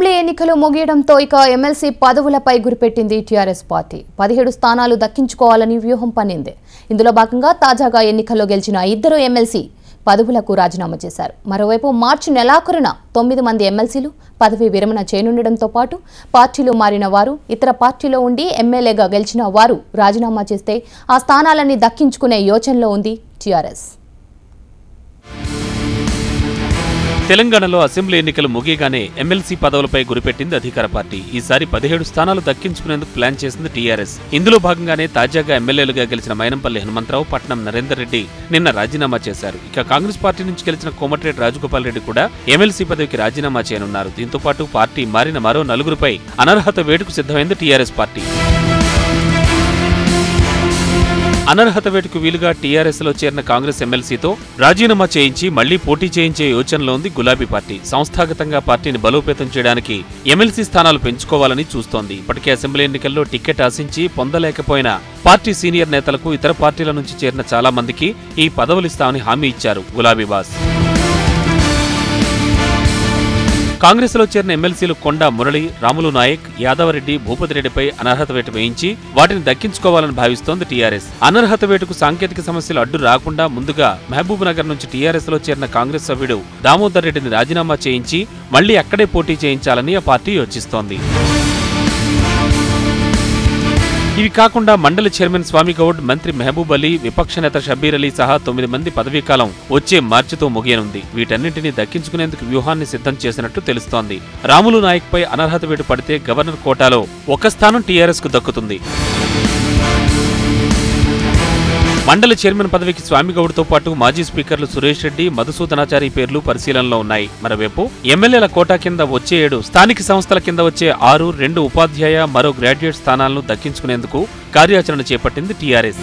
Assembly ఎన్నికలు ముగియడంతో ఇక MLC పదవులపై గురిపెట్టింది TRS party 17 స్థానాలు దక్కించుకోవాలని వ్యూహం పన్నింది. ఇందులో భాగంగా తాజాగా ఎన్నికల్లో గెలిచిన 2 ఎమ్మెల్సీ పదవులకు రాజీనామా చేశారు. మరోవైపు మార్చి నెలాఖరున 9 మంది ఎమ్మెల్సీలు పదవి విరమణ చేయనుండడంతో పాటు పార్టీలో మారిన వారు, ఇతర పార్టీలో ఉండి ఎమ్మెల్యేగా గెలిచిన వారు రాజీనామా చేస్తే ఆ స్థానాలన్నీ దక్కించుకునే యోచనలో ఉంది టీఆర్ఎస్. తెలంగాణలో అసెంబ్లీ ఎన్నికలు ముగియగానే ఎమ్మెల్సీ పదవులపై గురిపెట్టింది అధికార పార్టీ. ఈసారి 17 స్థానాలు దక్కించుకునేందుకు ప్లాన్ చేసింది టీఆర్ఎస్. ఇందులో భాగంగానే తాజాగా ఎమ్మెల్యేలుగా గెలిచిన మైనంపల్లి హనుమంతరావు, పట్నం నరేందర్ రెడ్డి నిన్న రాజీనామా చేశారు. ఇక కాంగ్రెస్ పార్టీ నుంచి గెలిచిన కోమటిరెడ్డి రాజగోపాల్ రెడ్డి కూడా ఎమ్మెల్సీ పదవికి రాజీనామా చేయనున్నారు. దీంతో పాటు పార్టీ మారిన మరో 4గురిపై అనర్హత వేటుకు సిద్ధమైంది టీఆర్ఎస్ పార్టీ. అనర్హత వేటుకు వీలుగా టీఆర్ఎస్ లో చేరిన కాంగ్రెస్ ఎమ్మెల్సీతో రాజీనామా చేయించి మళ్లీ పోటీ చేయించే యోచనలో ఉంది గులాబీ పార్టీ. సంస్థాగతంగా పార్టీని బలోపేతం చేయడానికి ఎమ్మెల్సీ స్థానాలు పెంచుకోవాలని చూస్తోంది. ఇప్పటికే అసెంబ్లీ ఎన్నికల్లో టికెట్ ఆశించి పొందలేకపోయిన పార్టీ సీనియర్ నేతలకు ఇతర పార్టీల నుంచి చేరిన చాలా మందికి ఈ పదవులిస్తామని హామీ ఇచ్చారు గులాబీ బాస్. కాంగ్రెస్ లో చేరిన ఎమ్మెల్సీలు కొండా మురళి, రాములు నాయక్, యాదవరెడ్డి, భూపతిరెడ్డిపై అనర్హత వేటు వేయించి వాటిని దక్కించుకోవాలని భావిస్తోంది టీఆర్ఎస్. అనర్హత వేటుకు సాంకేతిక సమస్యలు అడ్డు రాకుండా ముందుగా మహబూబ్ నగర్ నుంచి టీఆర్ఎస్ లో చేరిన కాంగ్రెస్ సభ్యుడు దామోదర్ రెడ్డిని రాజీనామా చేయించి మళ్లీ అక్కడే పోటీ చేయించాలని ఆ పార్టీ యోచిస్తోంది. ఇవి కాకుండా మండలి చైర్మన్ స్వామిగౌడ్, మంత్రి మహబూబ్ అలీ, విపక్ష నేత షబ్బీర్ అలీ సహా 9 మంది పదవీకాలం వచ్చే మార్చితో ముగియనుంది. వీటన్నింటినీ దక్కించుకునేందుకు వ్యూహాన్ని సిద్ధం చేసినట్టు తెలుస్తోంది. రాములు నాయక్ పై అనర్హత వేటు పడితే గవర్నర్ కోటాలో ఒక స్థానం టీఆర్ఎస్ కు దక్కుతుంది. మండలి చైర్మన్ పదవికి స్వామిగౌడ్తో పాటు మాజీ స్పీకర్లు సురేష్ రెడ్డి, మధుసూదనాచారి పేర్లు పరిశీలనలో ఉన్నాయి. మరోవైపు ఎమ్మెల్యేల కోటా కింద వచ్చే 7 స్థానిక సంస్థల కింద వచ్చే 6, 2 ఉపాధ్యాయ, మరో గ్రాడ్యుయేట్ స్థానాలను దక్కించుకునేందుకు కార్యాచరణ చేపట్టింది టీఆర్ఎస్.